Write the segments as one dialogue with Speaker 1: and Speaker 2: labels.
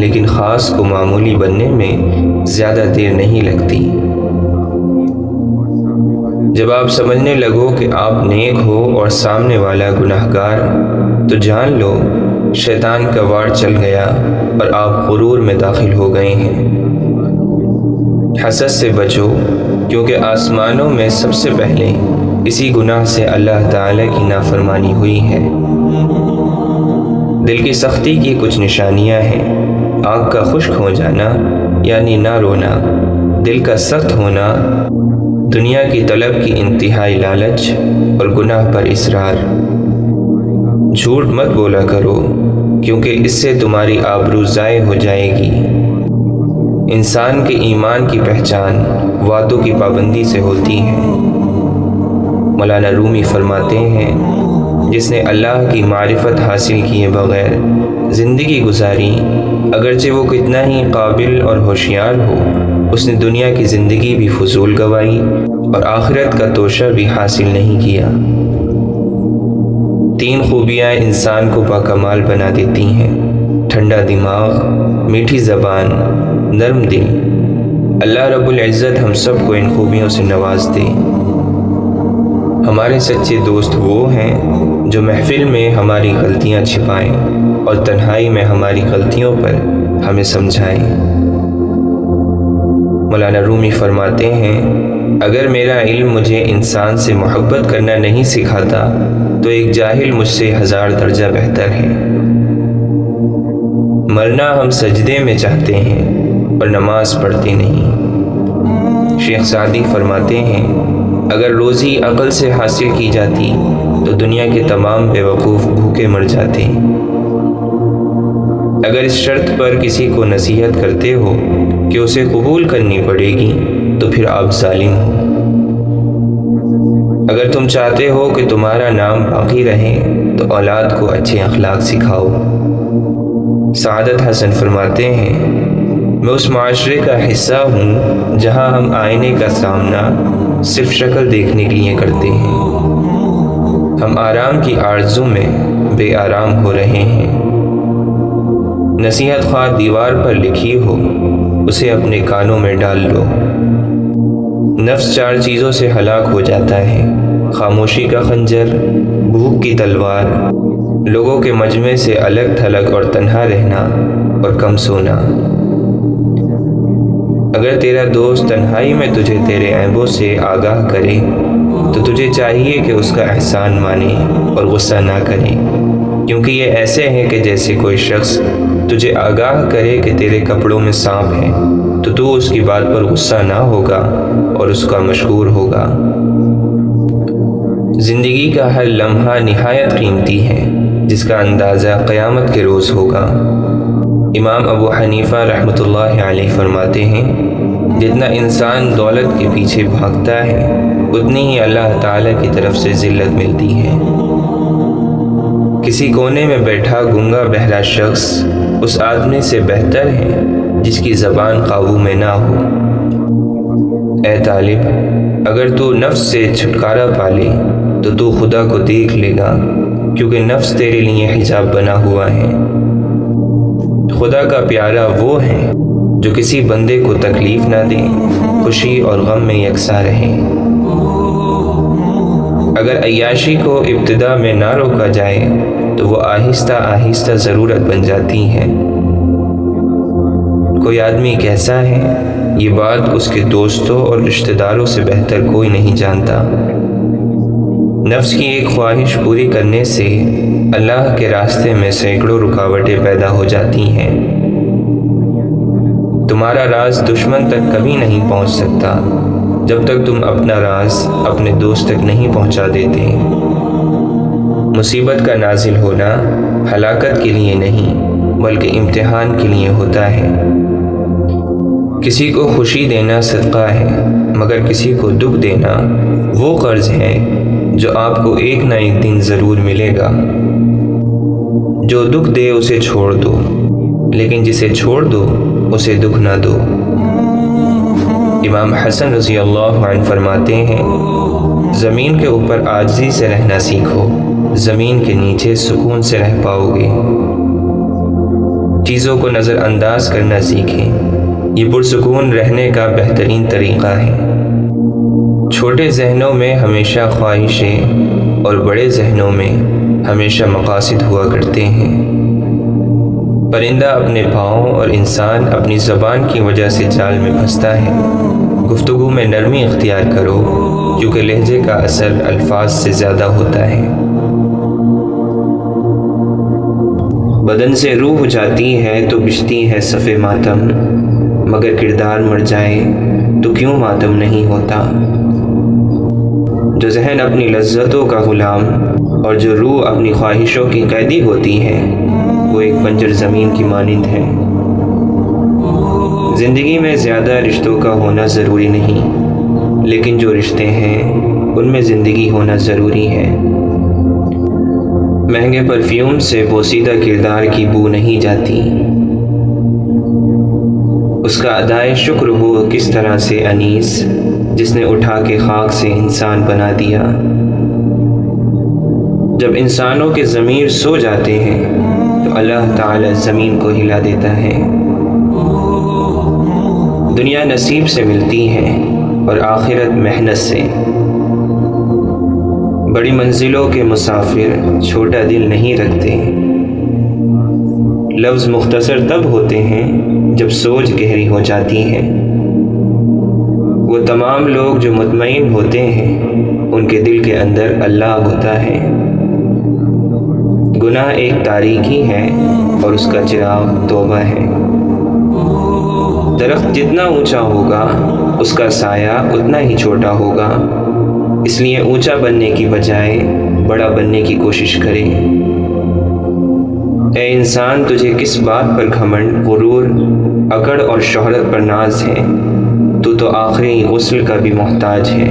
Speaker 1: لیکن خاص کو معمولی بننے میں زیادہ دیر نہیں لگتی۔ جب آپ سمجھنے لگو کہ آپ نیک ہو اور سامنے والا گناہگار، تو جان لو شیطان کا وار چل گیا اور آپ غرور میں داخل ہو گئے ہیں۔ حسد سے بچو، کیونکہ آسمانوں میں سب سے پہلے اسی گناہ سے اللہ تعالی کی نافرمانی ہوئی ہے۔ دل کی سختی کی کچھ نشانیاں ہیں۔ آنکھ کا خشک ہو جانا یعنی نہ رونا، دل کا سخت ہونا، دنیا کی طلب کی انتہائی لالچ اور گناہ پر اصرار۔ جھوٹ مت بولا کرو، کیونکہ اس سے تمہاری آبرو ضائع ہو جائے گی۔ انسان کے ایمان کی پہچان وعدوں کی پابندی سے ہوتی ہے۔ مولانا رومی فرماتے ہیں، جس نے اللہ کی معرفت حاصل کیے بغیر زندگی گزاری، اگرچہ وہ کتنا ہی قابل اور ہوشیار ہو، اس نے دنیا کی زندگی بھی فضول گوائی اور آخرت کا توشہ بھی حاصل نہیں کیا۔ 3 خوبیاں انسان کو باکمال بنا دیتی ہیں: ٹھنڈا دماغ، میٹھی زبان، نرم دل۔ اللہ رب العزت ہم سب کو ان خوبیوں سے نواز دے۔ ہمارے سچے دوست وہ ہیں جو محفل میں ہماری غلطیاں چھپائیں اور تنہائی میں ہماری غلطیوں پر ہمیں سمجھائیں۔ مولانا رومی فرماتے ہیں، اگر میرا علم مجھے انسان سے محبت کرنا نہیں سکھاتا تو ایک جاہل مجھ سے 1000 درجہ بہتر ہے۔ مرنا ہم سجدے میں چاہتے ہیں اور نماز پڑھتے نہیں۔ شیخ سعدی فرماتے ہیں، اگر روزی عقل سے حاصل کی جاتی تو دنیا کے تمام بیوقوف بھوکے مر جاتے۔ اگر اس شرط پر کسی کو نصیحت کرتے ہو کہ اسے قبول کرنی پڑے گی تو پھر آپ ظالم ہو۔ اگر تم چاہتے ہو کہ تمہارا نام باقی رہے تو اولاد کو اچھے اخلاق سکھاؤ۔ سعادت حسن فرماتے ہیں، میں اس معاشرے کا حصہ ہوں جہاں ہم آئینے کا سامنا صرف شکل دیکھنے کے لیے کرتے ہیں۔ ہم آرام کی آرزو میں بے آرام ہو رہے ہیں۔ نصیحت خواہ دیوار پر لکھی ہو، اسے اپنے کانوں میں ڈال لو۔ نفس 4 چیزوں سے ہلاک ہو جاتا ہے: خاموشی کا خنجر، بھوک کی تلوار، لوگوں کے مجمع سے الگ تھلگ اور تنہا رہنا، اور کم سونا۔ اگر تیرا دوست تنہائی میں تجھے تیرے عیبوں سے آگاہ کرے تو تجھے چاہیے کہ اس کا احسان مانے اور غصہ نہ کرے، کیونکہ یہ ایسے ہیں کہ جیسے کوئی شخص تجھے آگاہ کرے کہ تیرے کپڑوں میں سانپ ہے تو تو اس کی بات پر غصہ نہ ہوگا اور اس کا مشکور ہوگا۔ زندگی کا ہر لمحہ نہایت قیمتی ہے، جس کا اندازہ قیامت کے روز ہوگا۔ امام ابو حنیفہ رحمۃ اللہ علیہ فرماتے ہیں، جتنا انسان دولت کے پیچھے بھاگتا ہے اتنی ہی اللہ تعالی کی طرف سے ذلت ملتی ہے۔ کسی کونے میں بیٹھا گنگا بہرا شخص اس آدمی سے بہتر ہے جس کی زبان قابو میں نہ ہو۔ اے طالب، اگر تو نفس سے چھٹکارا پالے تو تو خدا کو دیکھ لے گا، کیونکہ نفس تیرے لیے حجاب بنا ہوا ہے۔ خدا کا پیارا وہ ہے جو کسی بندے کو تکلیف نہ دے، خوشی اور غم میں یکساں رہے۔ اگر عیاشی کو ابتدا میں نہ روکا جائے تو وہ آہستہ آہستہ ضرورت بن جاتی ہے۔ کوئی آدمی کیسا ہے، یہ بات اس کے دوستوں اور رشتہ داروں سے بہتر کوئی نہیں جانتا۔ نفس کی ایک خواہش پوری کرنے سے اللہ کے راستے میں سینکڑوں رکاوٹیں پیدا ہو جاتی ہیں۔ تمہارا راز دشمن تک کبھی نہیں پہنچ سکتا جب تک تم اپنا راز اپنے دوست تک نہیں پہنچا دیتے۔ مصیبت کا نازل ہونا ہلاکت کے لیے نہیں بلکہ امتحان کے لیے ہوتا ہے۔ کسی کو خوشی دینا صدقہ ہے، مگر کسی کو دکھ دینا وہ قرض ہے جو آپ کو ایک نہ ایک دن ضرور ملے گا۔ جو دکھ دے اسے چھوڑ دو، لیکن جسے چھوڑ دو اسے دکھ نہ دو۔ امام حسن رضی اللہ عنہ فرماتے ہیں، زمین کے اوپر عاجزی سے رہنا سیکھو، زمین کے نیچے سکون سے رہ پاؤ گے۔ چیزوں کو نظر انداز کرنا سیکھیں، یہ پرسکون رہنے کا بہترین طریقہ ہے۔ چھوٹے ذہنوں میں ہمیشہ خواہشیں اور بڑے ذہنوں میں ہمیشہ مقاصد ہوا کرتے ہیں۔ پرندہ اپنے پاؤں اور انسان اپنی زبان کی وجہ سے جال میں پھنستا ہے۔ گفتگو میں نرمی اختیار کرو، کیونکہ لہجے کا اثر الفاظ سے زیادہ ہوتا ہے۔ بدن سے روح جاتی ہے تو بچتی ہے صف ماتم، مگر کردار مر جائے تو کیوں ماتم نہیں ہوتا۔ جو ذہن اپنی لذتوں کا غلام اور جو روح اپنی خواہشوں کی قیدی ہوتی ہے، وہ ایک بنجر زمین کی مانند ہے۔ زندگی میں زیادہ رشتوں کا ہونا ضروری نہیں، لیکن جو رشتے ہیں ان میں زندگی ہونا ضروری ہے۔ مہنگے پرفیوم سے بوسیدہ کردار کی بو نہیں جاتی، اس کا ادائے شکر ہو کس طرح سے انیس، جس نے اٹھا کے خاک سے انسان بنا دیا۔ جب انسانوں کے ضمیر سو جاتے ہیں تو اللہ تعالی زمین کو ہلا دیتا ہے۔ دنیا نصیب سے ملتی ہے اور آخرت محنت سے۔ بڑی منزلوں کے مسافر چھوٹا دل نہیں رکھتے۔ لفظ مختصر تب ہوتے ہیں جب سوچ گہری ہو جاتی ہے۔ وہ تمام لوگ جو مطمئن ہوتے ہیں ان کے دل کے اندر اللہ ہوتا ہے۔ گناہ ایک تاریکی ہے اور اس کا چراغ توبہ ہے۔ درخت جتنا اونچا ہوگا اس کا سایہ اتنا ہی چھوٹا ہوگا، اس لیے اونچا بننے کی بجائے بڑا بننے کی کوشش کرے۔ اے انسان، تجھے کس بات پر گھمنڈ، غرور، اکڑ اور شہرت پر ناز ہے؟ تو آخری غسل کا بھی محتاج ہے۔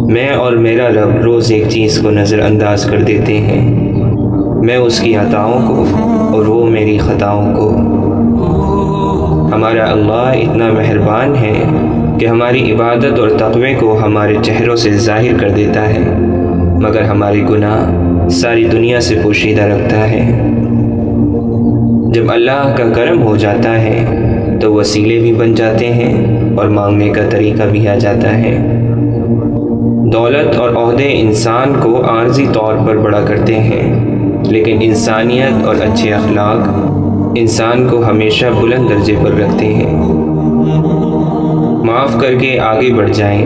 Speaker 1: میں اور میرا رب روز ایک چیز کو نظر انداز کر دیتے ہیں، میں اس کی عطاؤں کو اور وہ میری خطاؤں کو۔ ہمارا اللہ اتنا مہربان ہے کہ ہماری عبادت اور تقوی کو ہمارے چہروں سے ظاہر کر دیتا ہے، مگر ہمارے گناہ ساری دنیا سے پوشیدہ رکھتا ہے۔ جب اللہ کا کرم ہو جاتا ہے تو وسیلے بھی بن جاتے ہیں اور مانگنے کا طریقہ بھی آ جاتا ہے۔ دولت اور عہدے انسان کو عارضی طور پر بڑا کرتے ہیں، لیکن انسانیت اور اچھے اخلاق انسان کو ہمیشہ بلند درجے پر رکھتے ہیں۔ معاف کر کے آگے بڑھ جائیں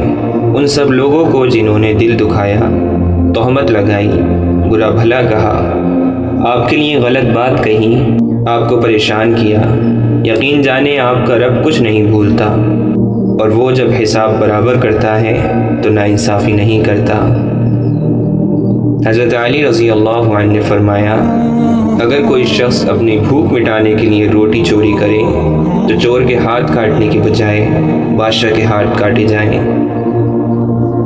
Speaker 1: ان سب لوگوں کو جنہوں نے دل دکھایا، تہمت لگائی، برا بھلا کہا، آپ کے لیے غلط بات کہی، آپ کو پریشان کیا۔ یقین جانے آپ کا رب کچھ نہیں بھولتا، اور وہ جب حساب برابر کرتا ہے تو ناانصافی نہیں کرتا۔ حضرت علی رضی اللہ عنہ نے فرمایا، اگر کوئی شخص اپنی بھوک مٹانے کے لیے روٹی چوری کرے تو چور کے ہاتھ کاٹنے کی بجائے بادشاہ کے ہاتھ کاٹے جائیں۔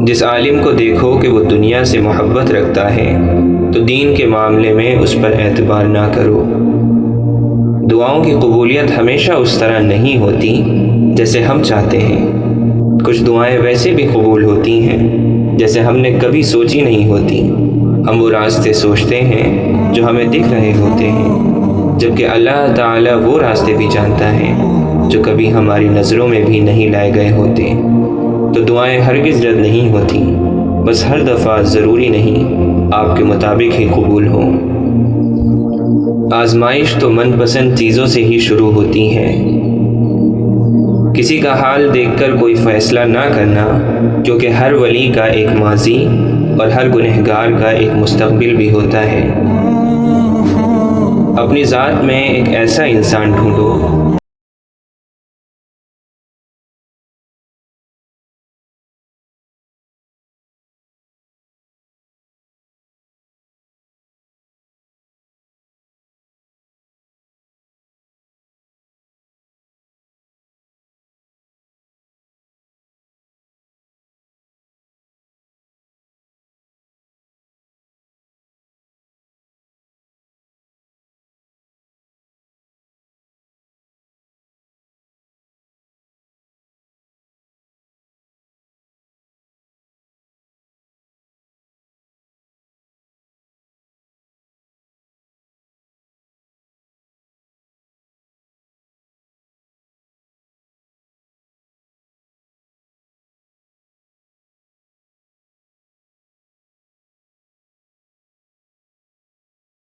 Speaker 1: جس عالم کو دیکھو کہ وہ دنیا سے محبت رکھتا ہے تو دین کے معاملے میں اس پر اعتبار نہ کرو۔ دعاؤں کی قبولیت ہمیشہ اس طرح نہیں ہوتی جیسے ہم چاہتے ہیں۔ کچھ دعائیں ویسے بھی قبول ہوتی ہیں جیسے ہم نے کبھی سوچی نہیں ہوتی۔ ہم وہ راستے سوچتے ہیں جو ہمیں دکھ رہے ہوتے ہیں، جبکہ اللہ تعالیٰ وہ راستے بھی جانتا ہے جو کبھی ہماری نظروں میں بھی نہیں لائے گئے ہوتے۔ تو دعائیں ہرگز رد نہیں ہوتی، بس ہر دفعہ ضروری نہیں آپ کے مطابق ہی قبول ہوں۔ آزمائش تو من پسند چیزوں سے ہی شروع ہوتی ہے۔ کسی کا حال دیکھ کر کوئی فیصلہ نہ کرنا، کیونکہ ہر ولی کا ایک ماضی اور ہر گنہگار کا ایک مستقبل بھی ہوتا ہے۔ اپنی ذات میں ایک ایسا انسان ڈھونڈو